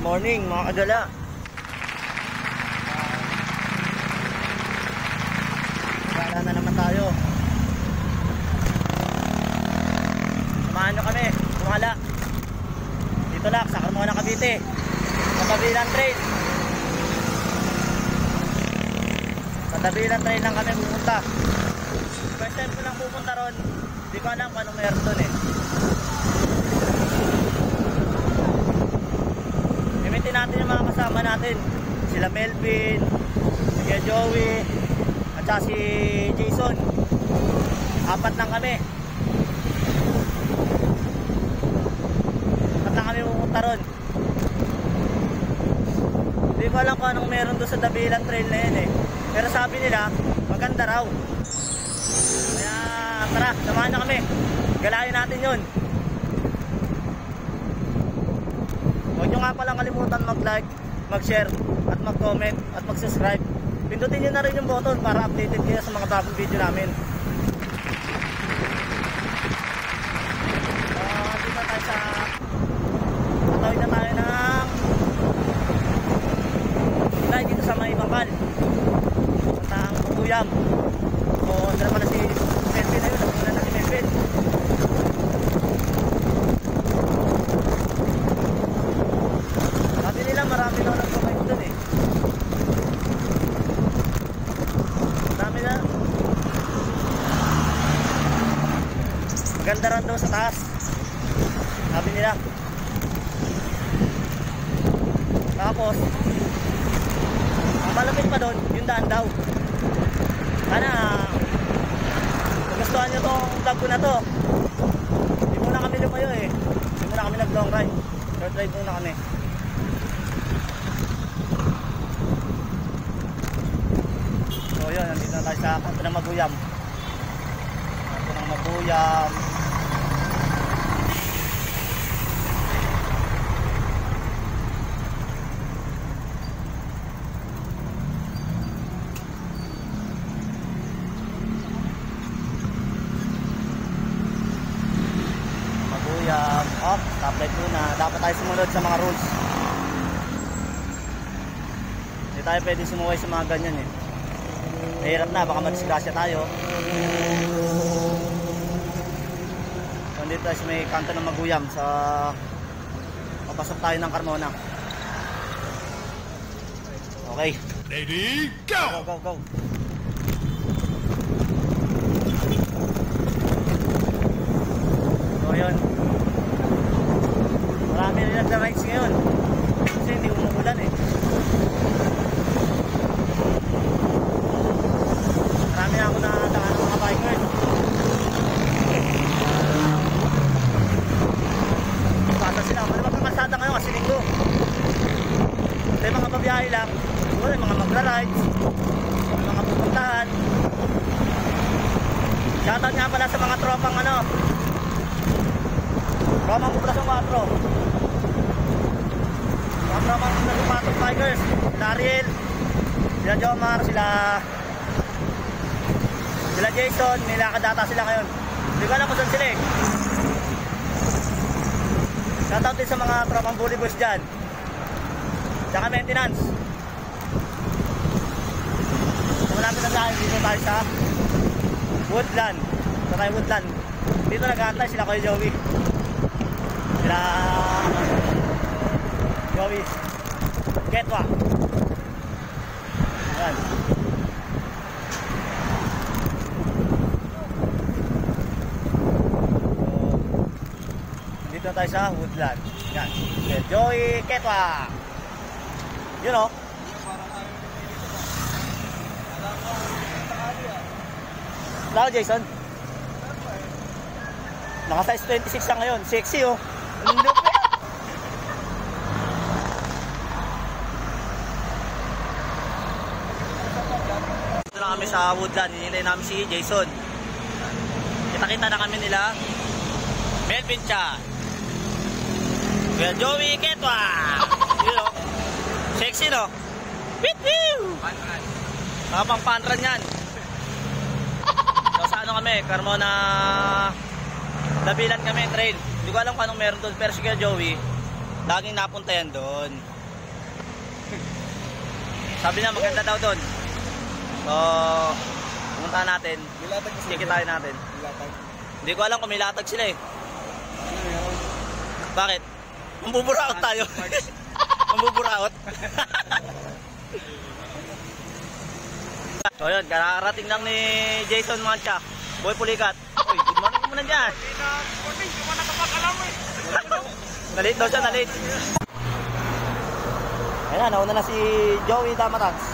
Morning mga kadala. Wala na naman tayo. Samahan nyo kami, kumala. Dito lang, sa Carmona, Cavite. Sa Tabilan Trail. Sa Tabilan Trail lang kami pupunta. First time ko lang pupunta ron. Hindi ko alam kung anong meron doon eh. Gamitin natin yung mga kasama natin. Sila Melvin, si Joey, at saka si Jason. 4 lang kami. 4 lang kami pupunta ron. Hindi ko alam kung anong meron doon sa Tabilan Trail na yun eh. Pero sabi nila, maganda raw. Kaya tara, samahan na kami. Galayin natin yun. Huwag nyo nga palang kalimutan mag-like, mag-share, at mag-comment, at mag-subscribe. Pindutin nyo na rin yung button para updated kayo sa mga bagong video namin. Dito tayo sa patawid na tayo ng tayo dito sa may Bangkal. Punta ang Paguyam. So, ito naman na si Melvin na yun. Nakunan na si Melvin. Sabi nila marami daw nag-provide dun eh. Marami na. Maganda rin daw sa taas. Sabi nila. Tapos ang malapit pa doon, yung daan daw. Sana gustuhan nyo tong vlog ko na to. Hindi muna kami lumayo eh. Hindi muna kami nag long ride. Short ride muna kami. So yun, nandito na tayo sa kanto ng Mabuyam. Kanto ng Mabuyam. Stoplight muna. Dapat tayo sumunod sa mga rules. Hindi tayo pwede sumuway sa mga ganyan eh. Mahirap na, baka madisgrasya tayo. So, dito tayo sa may kanto ng Maguyam sa papasok tayo ng Carmona. Okay. Ready, go! Go, go, go. So, yun. Marami rin nagda-rides ngayon kasi hindi umuulan eh. Marami na ako nakatakan ng mga bikers. Bata sila, malamang ang kalsada ngayon kasi linggo. Ito yung mga pabiyahe lang. Ito yung mga magra-rides, yung mga pupuntahan. Shoutout nga pala sa mga tropang Tropang Poblacion 4. Mga tropang Poblacion 4 bikers. Sila Ariel, sila Jomar, sila Jason. Nilakad data sila ngayon. Hindi ko alam kung saan sila eh. Shoutout din sa mga tropang bully boys dyan. Tsaka maintenance. So malapit na tayo. Dito tayo sa Woodland. Ito tayo Woodland. Dito nag-aantay sila kay Joey. Sila Joey Ketwa. Ayan. Dito tayo sa Woodland. Yan. Joey Ketwa. You know. Lalo Jason. Naka-size 26 siya ngayon. Sexy oh. Ang lupit. Dito na kami sa Woodland. Hinihintay namin si Jason. Kita-kita na kami nila Melvin Chan, Kuya Joey Ketwa. You know. Sexy no? Woo! Pang panran yan. So sa ano kami, Carmona Tabilan kami trail. Hindi ko alam kung anong meron doon, pero si Kuya Joey laging napunta yan doon. Sabi niya maganda daw doon. So, pumunta natin. Kikitain natin. Hindi ko alam kung may latag sila eh. Bakit? Mambuburaot tayo. Mambuburaot. So yun, kararating lang ni Jason Mancha. Boy Pulikat. Uy, good morning muna dyan. Hindi mo nakapag-alam eh. Nalit daw siya, nalit. Ayan, nauna na si Joey Damatangs.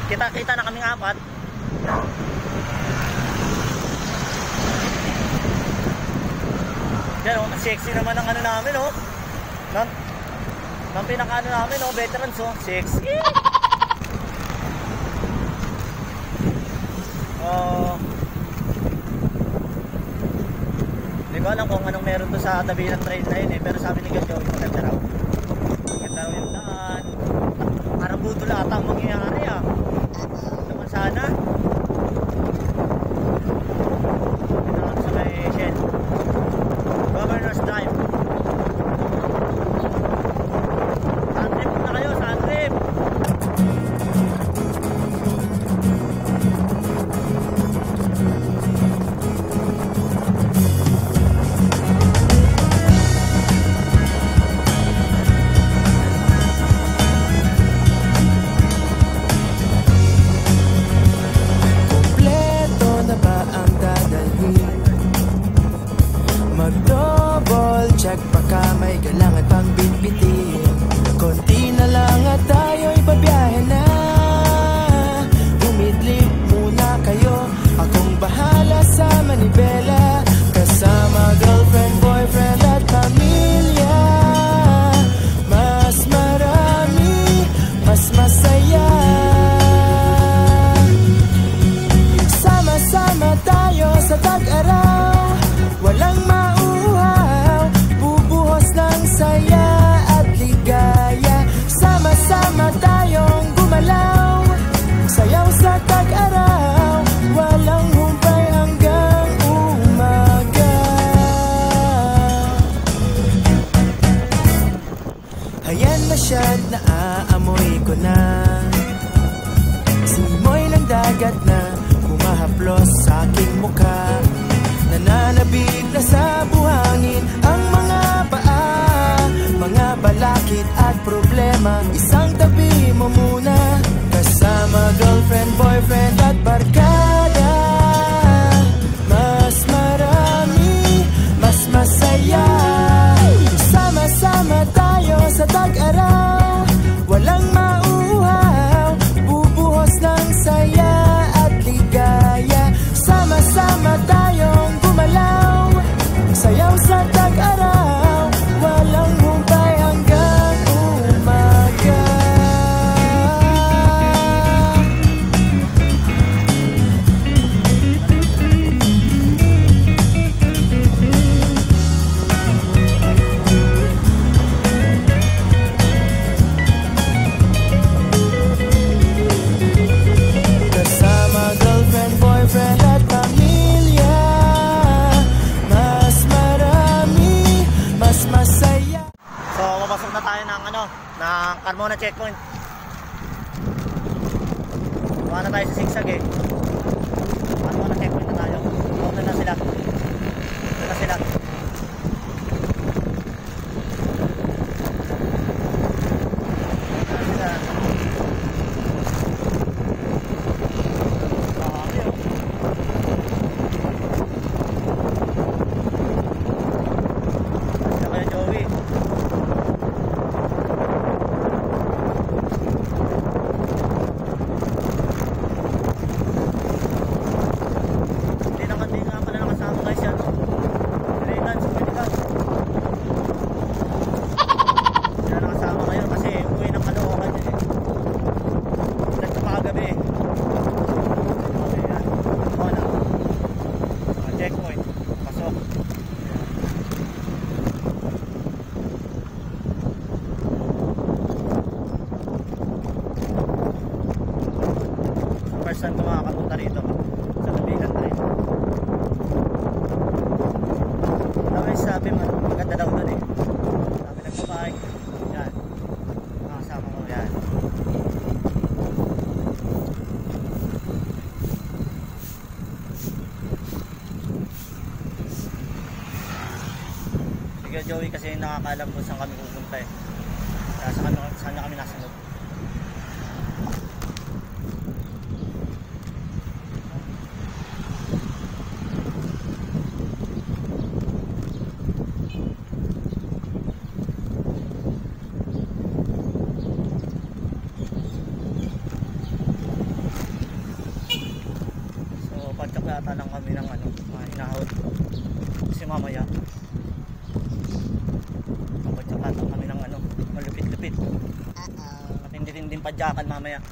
Kita na kaming apat. Yan o, sexy naman ang ano namin o. Ng pinaka-ano namin o, veterans o. Sexy. Hindi ko alam kung anong meron to sa tabi ng train na yun eh. Pero sabi ni Joey, maganda raw. Maganda raw yung daan. Parang budol ata ang mangyayari ah. Naman sana. Ito lang sa may Shell. Governor's Drive. Saan trip na kayo? Saan trip? Check baka may kailangan pang bitbitin. Konti na lang at tayo'y babiyahe na. Umidlip muna kayo, akong bahala sa manibela. Kasama girlfriend, boyfriend at pamilya. Mas marami, mas masaya. Sama-sama tayo sa tag-araw. Walang saya at ligaya. Sama-sama tayong gumalaw. Sayaw sa tag-araw. Walang humpay hanggang umaga. Hayan masyad na aamoy ko na. Simoy ng dagat na humahaplos sa aking mukha. Nananabig na sa buhangin ang mga paa. Mga balakid at problema, isang tabi mo muna. Kasama girlfriend, boyfriend at barkada. Mas marami, mas masaya. Sama-sama tayo sa tag-araw. Walang mauhaw, bubuhos ng saya at ligaya. Sama-sama tayong gumalaw. Sayaw sa tag-araw. Walang humpay hanggang umaga. Kasama girlfriend, boyfriend at pamilya. Mas marami, mas masaya. So, mapasok na tayo ng ng Carmona checkpoint. Kuha na tayo sa sigsag eh. Carmona checkpoint na tayo. Doon na sila. Doon na sila. Hindi nga pala nakasama Kuya Joey kasi nakakaalam kung saan kami pupunta eh. Kaya saan kami nasunod. Yata lang kami ng hinahod kasi mamaya papatsakatan kami ng malupit-lupit at hindi padyakan mamaya,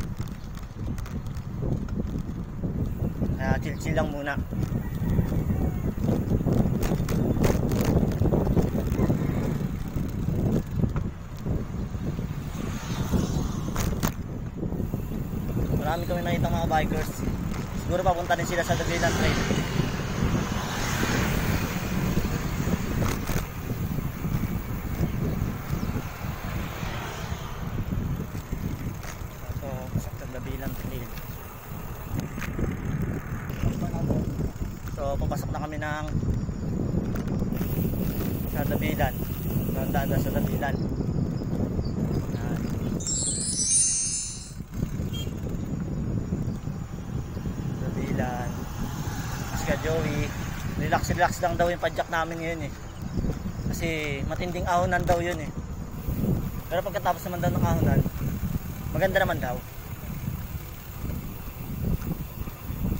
kaya chill lang muna. Marami kami nakita mga bikers. Siguro papunta din sila sa Davilan Trail. Ito, sa Davilan Trail. So, papasok na kami ng sa Davilan. Tandaan na sa Davilan. Kuya Joey, relax lang daw yung padjak namin ngayon eh. Kasi matinding ahonan daw yun eh. Pero pagkatapos naman daw ng ahonan, maganda naman daw.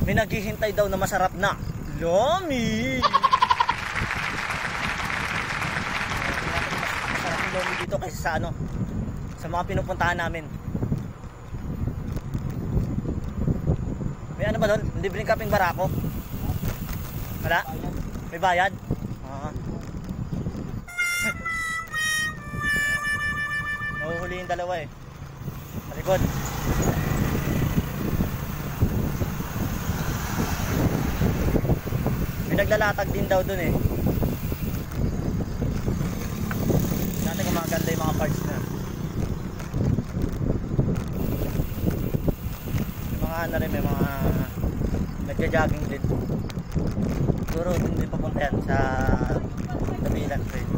May naghihintay daw na masarap na lomi. Masarap yung lomi dito kaysa sa sa mga pinupuntahan namin. May ano ba doon? Libreng kaping barako? Wala? May bayad? Nahuhuli yung dalawa eh. Malikod. May naglalatag din daw dun eh. Sana gumaganda yung mga parts na. May mga rin, may mga nagja-jogging din. Siguro hindi papunta yan sa Davilan Trail.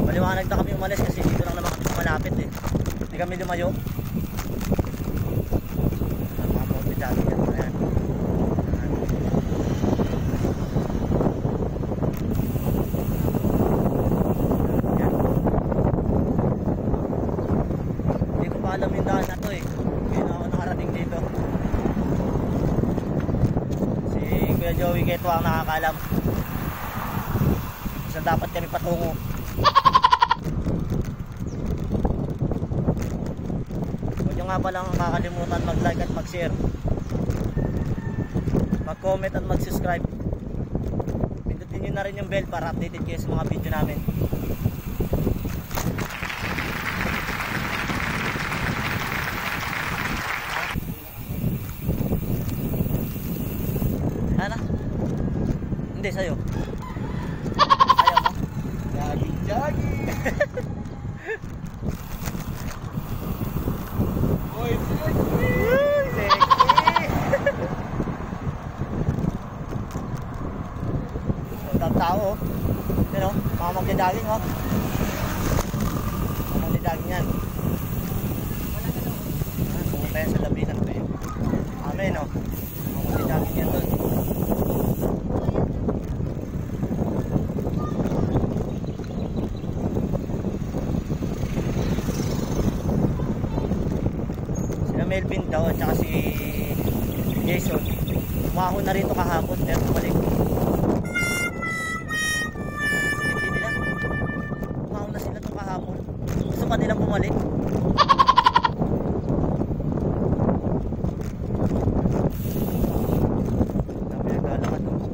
Maliwanag na kami umalis kasi dito lang naman kami malapit eh. Hindi kami lumayo. Mga mountain jogging yan. Ayan. Ayan. Hindi ko pa alam yung daan na to eh. Hindi na ako nakarating dito. Kuya Joey Keto ang nakakalam. Saan dapat kami patungo. Huwag nyo nga palang kakalimutan mag-like at mag-share, mag-comment at mag-subscribe. Pindutin nyo na rin yung bell para updated kayo sa mga video namin. Ano? Hindi, sa'yo. Ayaw mo? Jogging! Uy, sexy! So, tao, yun o, mga magdadaging o. Mga magdadaging yan. Pumunta yan sa Davilan Trail. Amen o. Mga magdadaging yan doon. Melvin daw at saka si Jason umahon na rito kahapon pero bumalik. Hindi nila umahon na sila itong kahapon, gusto pa nilang bumalik. Dami naglalakad doon,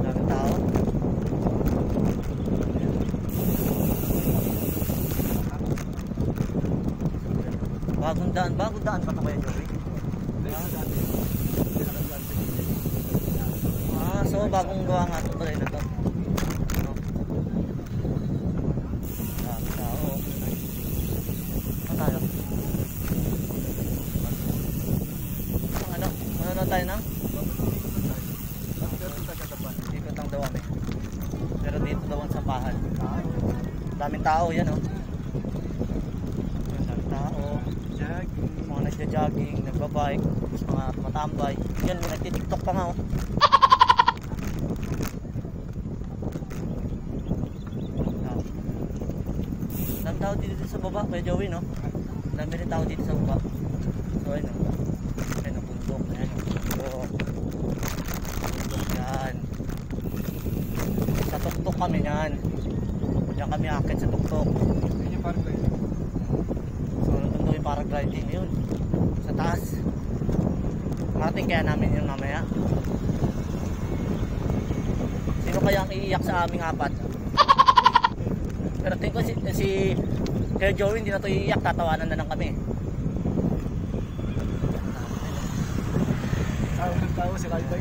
daming tao. Bagong daan pa ito kaya Joey? So bagong gawa nga ito tuloy na ito. Tao. Saan tayo? Ang tayo ng? Ikot lang daw kami. Pero dito daw ang sampahan. Daming tao yan oh. Daming tao. Mga nagja-jogging, nagbabike, mga matambay. Yan, may nagtitiktok pa nga oh. Dami tao dito sa baba, Kuya Joey no? Dami rin tao dito sa baba. So ayun o. Ayun o, bundok. Ayun o, bundok. Bundok yan. Sa tuktok kami yan. Diyan kami akit sa tuktok. Yun yung paragliding. So nandun daw yung paragliding yun. Sa taas. Marating kaya namin yun mamaya. Sino kaya ang iiyak sa aming apat? Pero tingin ko si Kuya Joey hindi na ito iiyak. Tatawanan na lang kami. Tao si Kalbay.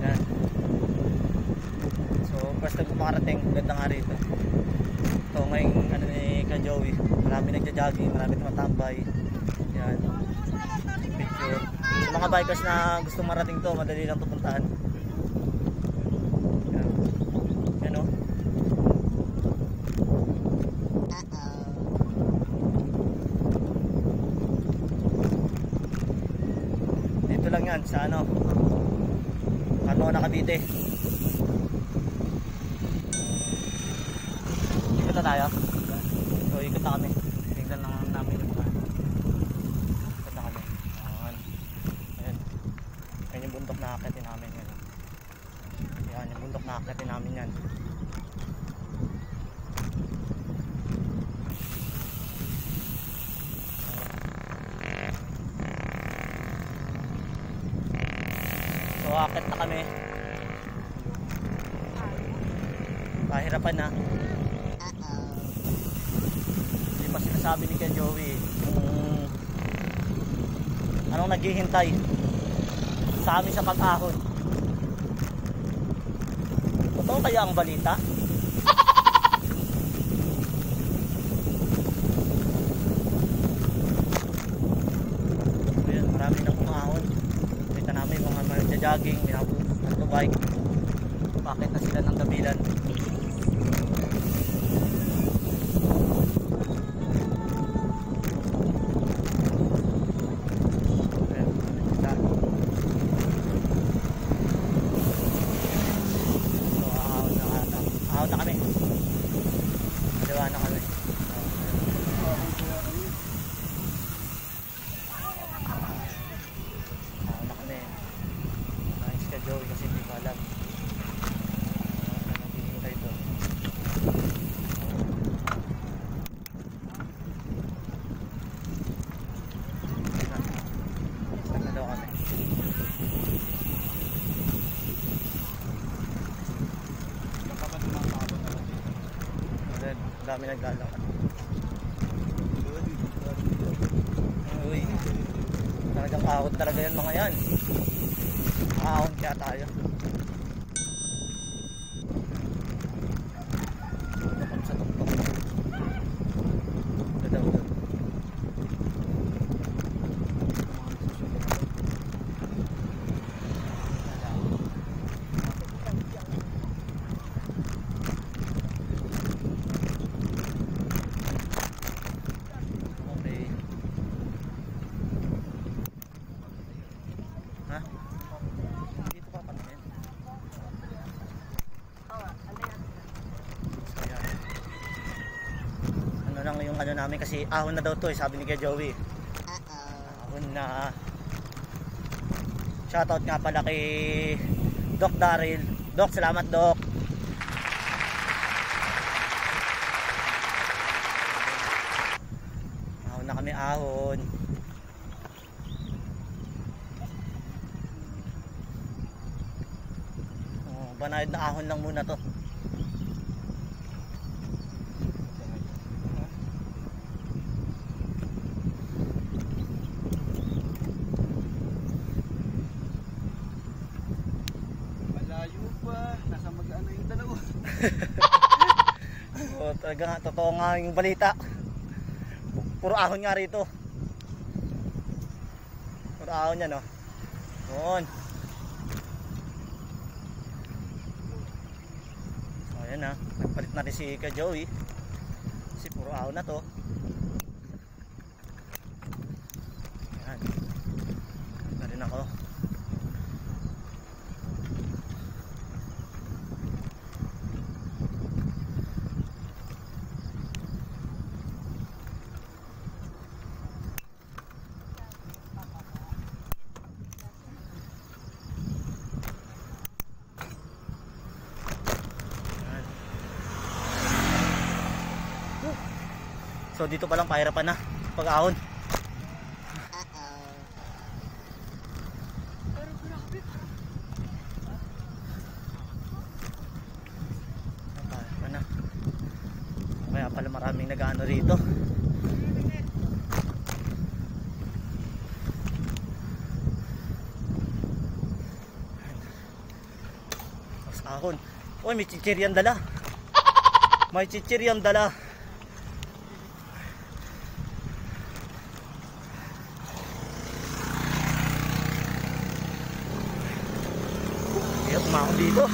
Yan. So first time makarating, ganda nga rito. So ngayong ano ni Kuya Joey, marami nagja-jogging, marami tumatambay. Yan. Picture. Sa mga bikers na gustong marating to, madali lang pupuntahan. Yan. Yan o. Dito lang yan sa ano na Cavite. Ikot na tayo. So ikot na kami. Tingnan lang namin yung mga. Ikot na kami. Ayan. Ayan. Ayan yung bundok na akitin namin yan. Ayan yung bundok na akitin namin yan. So akit na kami. Pahirapan na. Hindi pa sinasabi ni Kuya Joey kung anong naghihintay sa amin sa pag-ahon. Totoo kaya ang balita? Ayan, marami nang umahon. Kita namin mga nagja-jogging, nagbo-bike. Bakit na sila ng Dabilan? Ahon na kami. Diwa na kami. Ahon na kami. Nice ka Joey kasi hindi ko alam. Naghihintay ito. Start na daw kami. Dami naglalakad. Uy, talagang ahon talaga yan mga yan. Ahon kaya tayo. Dapat sa tuktok. Gadaw doon. Ha? Dito pa paningin. So yan. Ano lang yung ano namin kasi ahon na daw to eh, sabi ni Kuya Joey. Ahon na. Shoutout nga pala kay Doc Daryl. Doc, salamat Doc. Ahon na kami ahon. Banayad na ahon lang muna to. Malayo pa. Nasa mag-ano yung dalawa. So, talaga nga, totoo nga yung balita. Puro ahon nga rito. Puro puro ahon yan, oh. Doon. So, ayan na. Nagpalit na rin si Ka Joey. Kasi puro ahon na to. Ayan. Na rin ako. So dito pa lang pahirapan na pag-ahon. Pahirapan na. Kaya pala maraming nag-ano rito. Mas ahon. Uy, may chichiryan dala. May chichiryan dala. Kaya pumakot dito.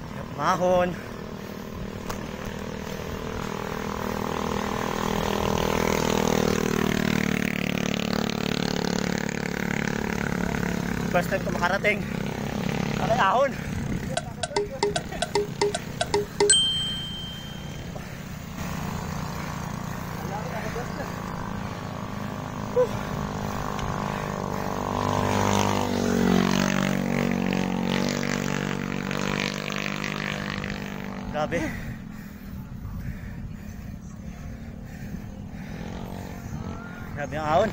Kaya pumakon. First time ko makarating. Aray ahon. Grabe. Grabe ang ahon.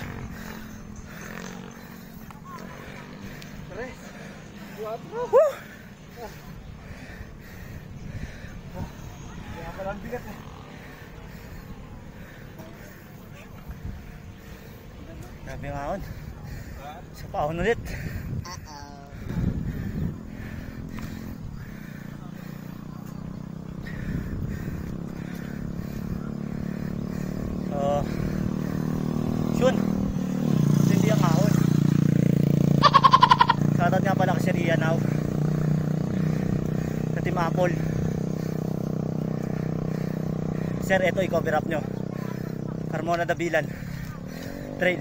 3, 4. Kaya palang bigat eh. Grabe ang ahon. Isa pa ahon ulit. So, yun. Hindi ang ahon. Shoutout nga pala kasi Rian now sa Team Apple. Sir, ito i-cover up nyo. Carmona Dabilan Trail.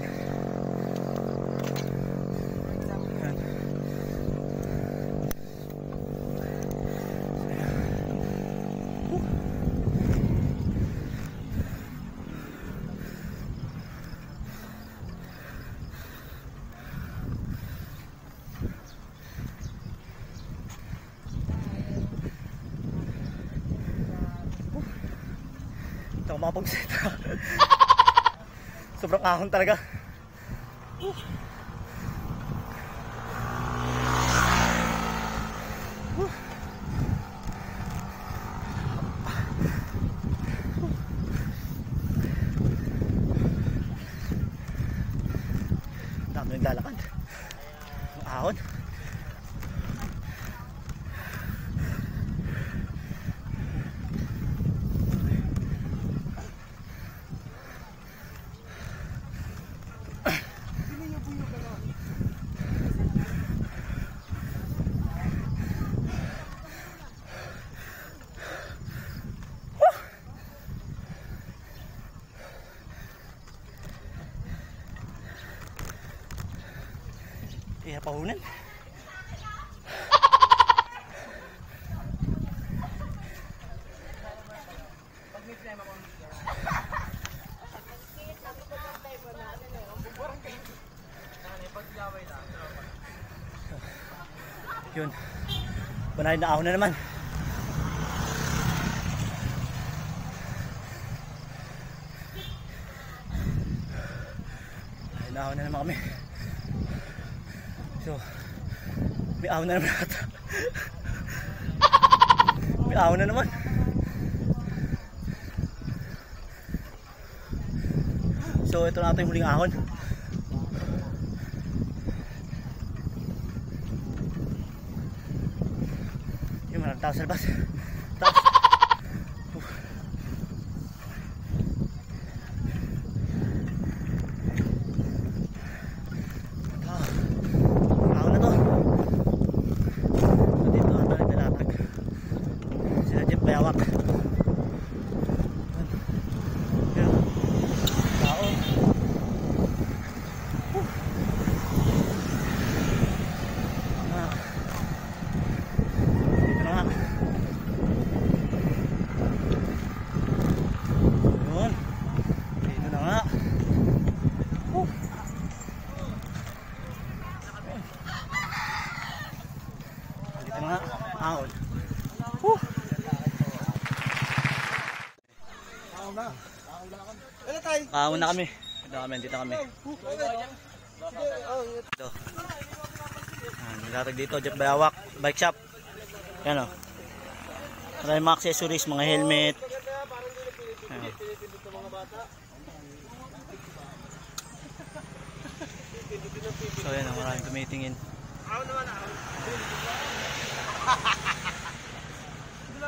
Ito ako makapagseta. Sobrang ahon talaga. Dami naglalakad. Ang ahon. Kaya pahunan. Yun. Panay na ahon na naman. Panay na ahon na naman kami. So, may ahon na naman ata. May ahon na naman. So, ito na ito yung huling ahon. Yung maraming tao sa labas. Tapos, Bayawak. Ayan. Tao. Dito na nga. Yun. Dito na nga. Dito na nga. Ahon. Ahon na kami. Dito kami. Ito. Nilatag dito, Jeff Bayawak Bike Shop. Yan o. Maraming mga accessories, mga helmet. Ayan. So yan o, maraming tumitingin.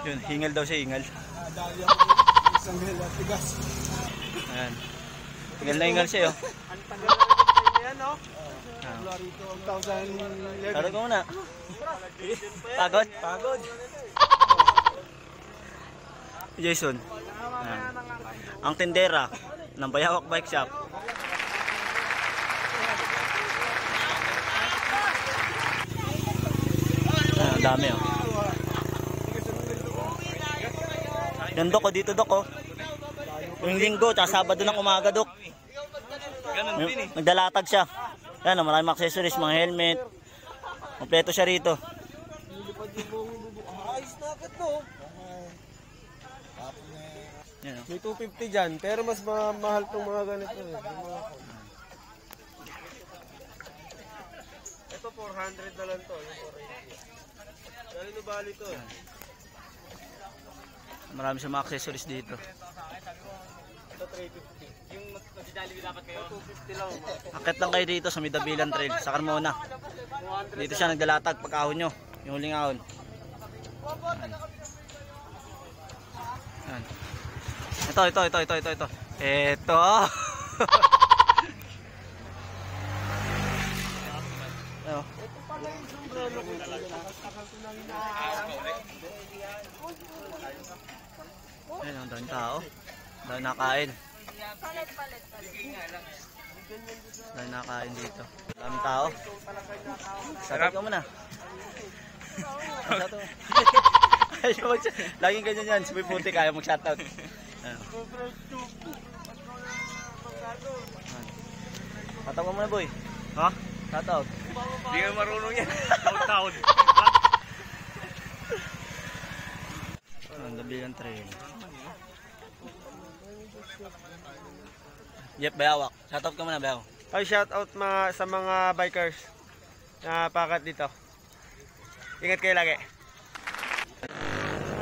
Yun, hingal daw siya, hingal. Ayan. Hingal na hingal siya, oh. Taro ko muna. Pagod? Pagod. Jason. Ayan. Ang tindera ng Bayawak Bike Shop. Ayan, dami, oh. Yung dok, oh, dito dok, oh. Yung linggo, tsaka Sabado ng umaga, dok. Nagdalatag siya. Yan, oh, maraming accessories, mga helmet. Kompleto siya rito. Yan, oh. May 250 dyan, pero mas mahal itong mga ganito. Ito 400 na lang to. Dali na bali to. Marami siyang mga accessories dito. Ito 350. Yung magdidali dapat kayo? 250 lang. Akit lang kayo dito sa Midabilan Trail, sa Carmona. Dito siya nagdalatag pag ahon nyo. Yung huling ahon. Yan. Ito. Ito. Ano? Ayun, ang daming tao. Daming nakain. Daming nakain dito. Daming tao. Sarap ka muna. Laging ganyan yan. Sabi puti kaya mag-shoutout. Shoutout ka muna, boy. Ha? Shoutout. Hindi ka marunong yan. Taon. Ang Dabilan Trail. Jeff Bayawak. Shoutout ka muna, Bayawak. Ay, shoutout sa mga bikers na pakat dito. Ingat kayo lagi.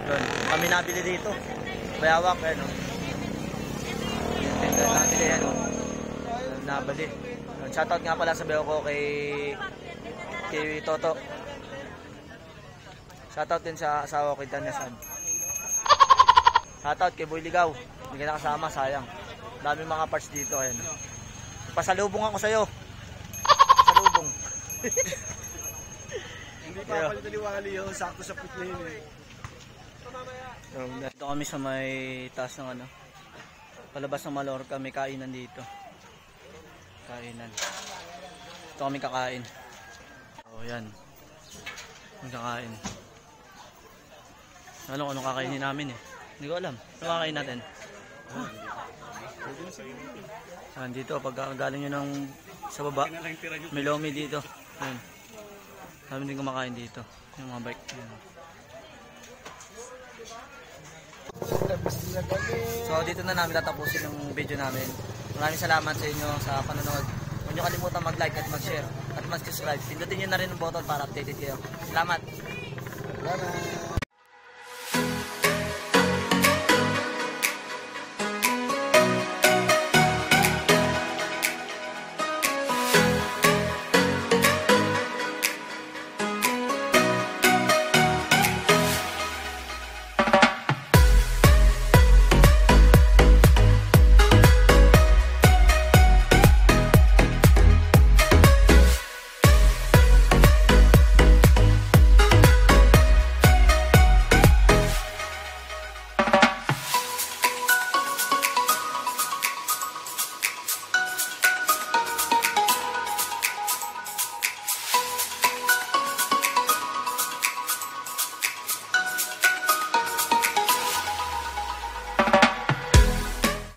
Yun, kami nabili dito. Bayawak, ano. Nabili, ano. Nabili. Shoutout nga pala sa Bayaw ko kay Toto. Shoutout din sa asawa ko, Danyasan. Shoutout kay Boy Ligaw. Hindi ka nakasama, sayang. Dami mga parts dito, ayan. Pasalubong ako sa'yo. Pasalubong. Hindi pa pala taliwali yun. Sakto sa pit na yun eh. Dito kami sa may taas ng ano. Palabas ng Mallorca, may kainan dito. Kainan. Ito kami kakain. O yan. Magkakain. Alam ko anong kakainin namin eh. Hindi ko alam. Ano kakain natin? Dito pag galing nyo ng sa baba, may lomi dito. Ayan. Sabi din kumakain dito. Yung mga bike. Ayan. So dito na namin tatapusin yung video namin. Maraming salamat sa inyo sa panonood. Huwag nyo kalimutan mag-like at mag-share at mag-subscribe. Pindutin nyo na rin ang button para updated kayo. Salamat! Salamat!